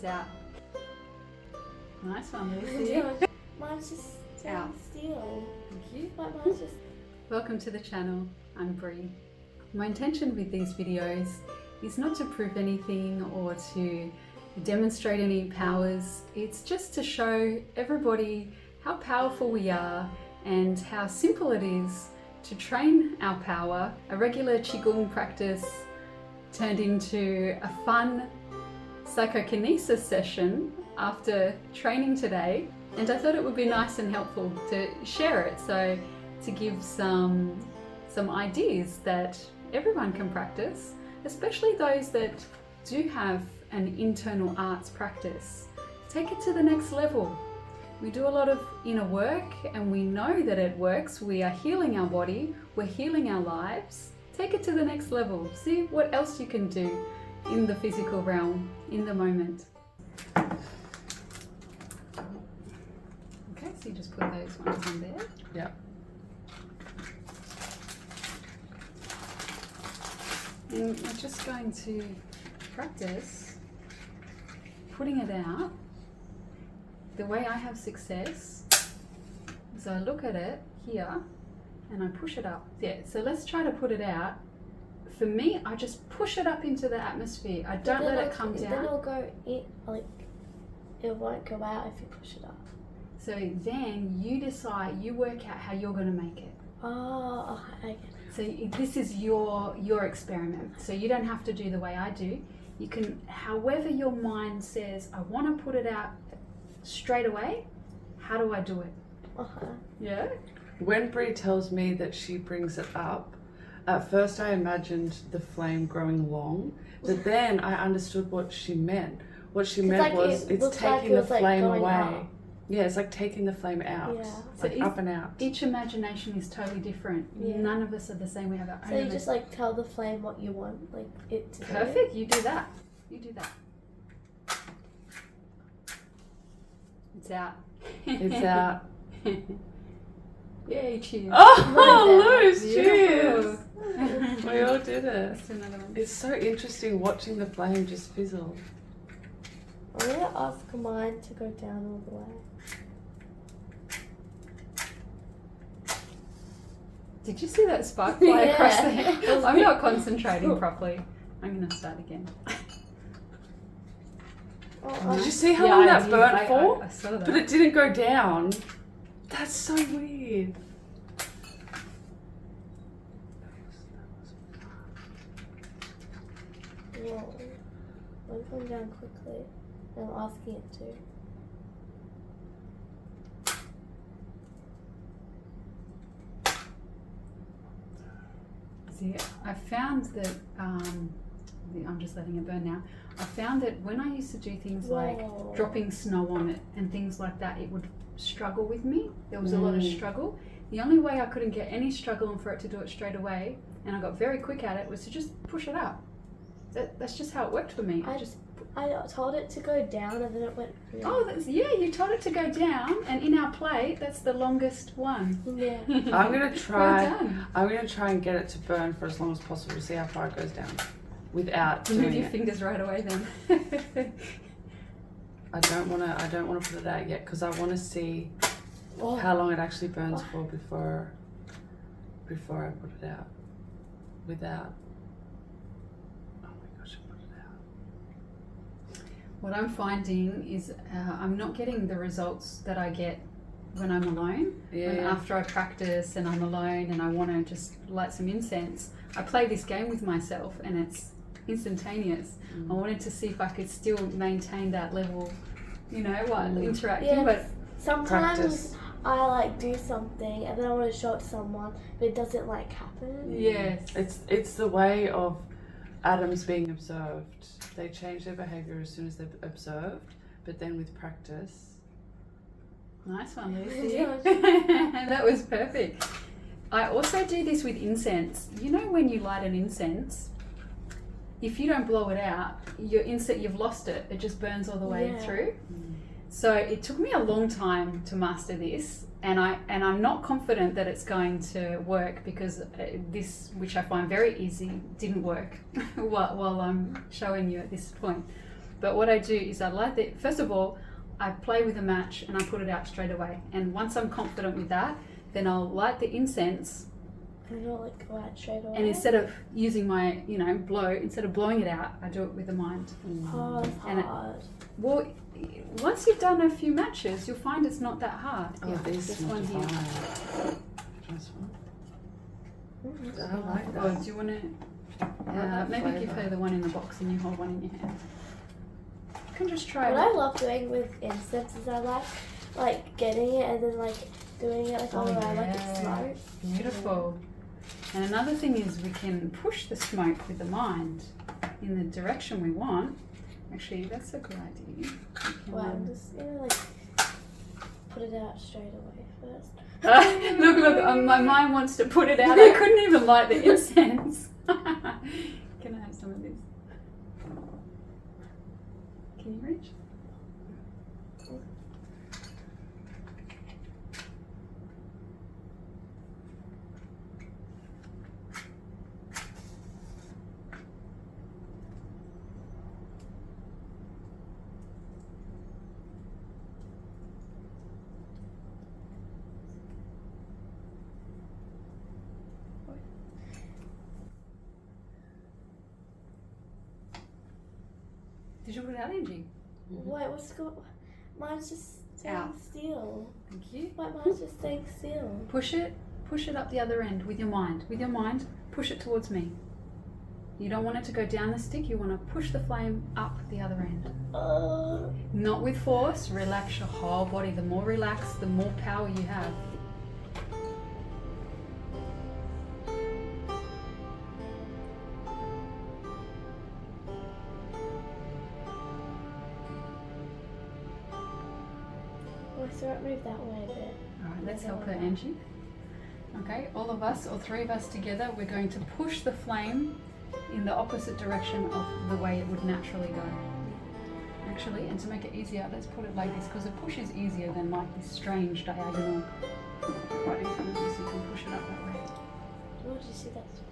It's out. Nice one, Lucy. Mine's just Out. still. Thank you. But mine's just... Welcome to the channel. I'm Bree. My intention with these videos is not to prove anything or to demonstrate any powers. It's just to show everybody how powerful we are and how simple it is to train our power. A regular Qigong practice turned into a fun psychokinesis session after training today, and I thought it would be nice and helpful to share it, so to give some ideas that everyone can practice, especially those that do have an internal arts practice. Take it to the next level. We do a lot of inner work and we know that it works. We are healing our body, we're healing our lives. Take it to the next level. See what else you can do in the physical realm, in the moment. Okay, so you just put those ones on there. Yeah. And we're just going to practice putting it out. The way I have success is I look at it here and I push it up. Yeah, so let's try to put it out. For me, I just push it up into the atmosphere. I don't let it come down. Then it'll go in, like, it won't go out if you push it up. So then you decide, you work out how you're going to make it. Oh, okay. So this is your experiment. So you don't have to do the way I do. You can, however your mind says, I want to put it out straight away, how do I do it? Yeah? When Bree tells me that she brings it up, at first I imagined the flame growing long, but then I understood what she meant. What she meant was it's taking the flame away. Up. Yeah, it's like taking the flame out. Yeah. Like So up and out. Each imagination is totally different. Yeah. None of us are the same. We have our own. So you just like tell the flame what you want, like it to do. Perfect. You do that. You do that. It's out. It's out. Yay, cheers. Oh, Luz, Beautiful. cheers. We all did it. Let's do another one. It's so interesting watching the flame just fizzle. I'm gonna ask mine to go down all the way. Did you see that spark fly across Yeah. there? I'm not concentrating properly. I'm going to start again. Did you see how long that burnt for? I saw that. But it didn't go down. That's so weird. Whoa. I'm going down quickly. I'm asking it to. See, I found that, I'm just letting it burn now. I found that when I used to do things like Whoa. dropping snow on it and things like that, it would struggle with me. There was a lot of struggle. The only way I couldn't get any struggle and for it to do it straight away, and I got very quick at it, was to just push it up. That's just how it worked for me. I told it to go down and then it went. Oh, yeah, you told it to go down, and in our plate, that's the longest one. Yeah. I'm gonna try. Well done. I'm gonna try and get it to burn for as long as possible to see how far it goes down, without Move doing your it. fingers right away then. I don't wanna put it out yet because I want to see Oh. how long it actually burns for before I put it out. Without. Oh my gosh, I put it out. What I'm finding is I'm not getting the results that I get when I'm alone. When after I practice and I'm alone and I want to just light some incense, I play this game with myself and it's instantaneous. I wanted to see if I could still maintain that level, interacting. Yeah, But sometimes Practice. I like do something and then I want to show it to someone, but it doesn't like happen. yes, It's the way of atoms being observed. They change their behavior as soon as they're observed, but then with practice. nice one, Lucy. Yeah. That was perfect. I also do this with incense. You know when you light an incense, if you don't blow it out, your incense, you've lost it. It just burns all the way through. So it took me a long time to master this, and I'm not confident that it's going to work because this, which I find very easy, didn't work while I'm showing you at this point. But what I do is I light it. First of all, I play with a match and I put it out straight away. And once I'm confident with that, then I'll light the incense. And you'll like go out straight away. And instead of using my, instead of blowing it out, I do it with the mind. Oh, it's hard. Well, once you've done a few matches, you'll find it's not that hard. Oh, this one here. This one. Mm-hmm. I like that. Oh, do you want to maybe give her the one in the box and you hold one in your hand? You can just try What it. I love doing with incense is I like getting it and then like doing it like all around like it's smoke. Beautiful. And another thing is we can push the smoke with the mind in the direction we want. Actually, that's a good idea. Well, I'm just like put it out straight away first. Look, my mind wants to put it out. I couldn't even light the incense. Can I have some of this? Can you reach? Did you put it out, Angie? Wait, what's going? Mine's just staying Out. still. Thank you. Wait, mine's just staying still. Push it up the other end with your mind. With your mind, push it towards me. You don't want it to go down the stick, you want to push the flame up the other end. Not with force, relax your whole body. The more relaxed, the more power you have. My throat moved that way a bit. Alright, let's help her, Angie. Okay, all of us, all three of us together, we're going to push the flame in the opposite direction of the way it would naturally go. Actually, and to make it easier, let's put it like this, because a push is easier than like this strange diagonal right in front of you, so you can push it up that way. Where did you see that spot?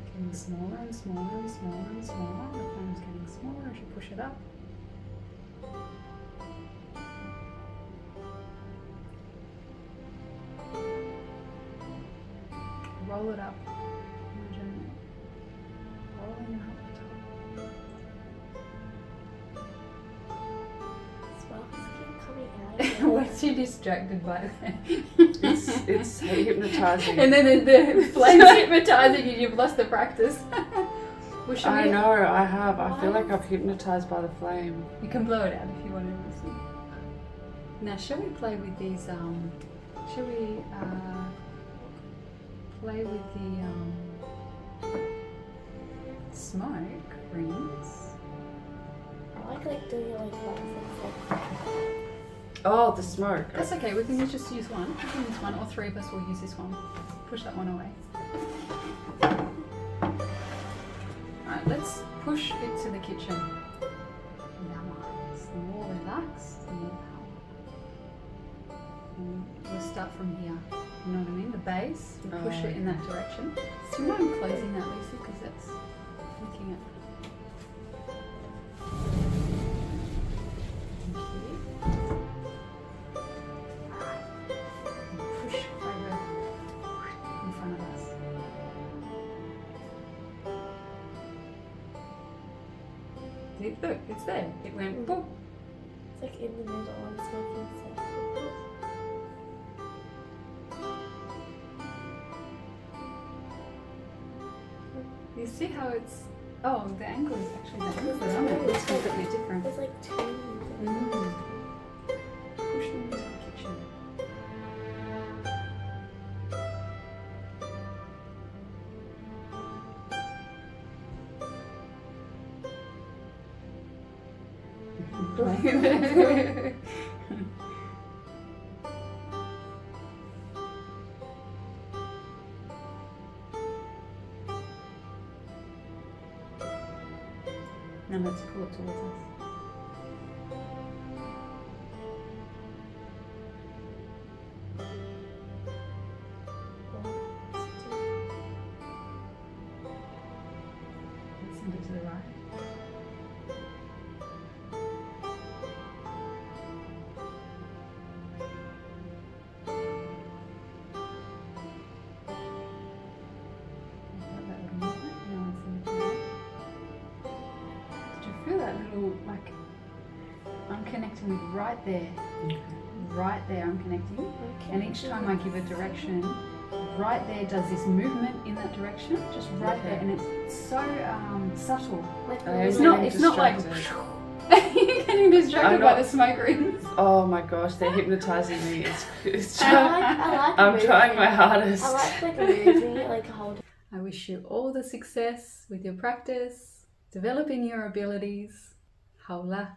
Getting smaller and smaller and smaller and smaller. The flame's getting smaller as you push it up. Roll it up. Imagine rolling it up the top. Sparks keep coming out. What's you distracted by that? It's hypnotizing. And then the flame's hypnotizing you. You've lost the practice. Well, I know, I have. I feel like I've hypnotized by the flame. You can blow it out if you want to listen. Now, shall we play with these? Shall we play with the smoke rings? I like doing it like that. Oh, the smoke. That's okay. We can just use one. We can use one, or three of us will use this one. Push that one away. Alright, let's push it to the kitchen. In our minds. The more relaxed, the more power. And we'll start from here. You know what I mean? The base, we push it in that direction. Do you mind closing that, Lucy? Because that's looking at. Thank you. Alright. Push over in front of us. Look, it's there. It went boop. It's like in the middle and it's making sense. You see how it's. Oh, the angle is actually that angle, isn't it? It's completely different. There's like two. Push them into the kitchen. Now let's pull it towards us. Send it to the right. Feel that little, like, I'm connecting with right there. Right there I'm connecting. Okay. And each time I give a direction, right there does this movement in that direction, just right there, and it's so subtle. Like, It's not like you're getting distracted by the smoke rings. Oh my gosh, they're hypnotizing me. It's I like I'm moving. trying my hardest. I like moving it, like hold. I wish you all the success with your practice, developing your abilities. Haula.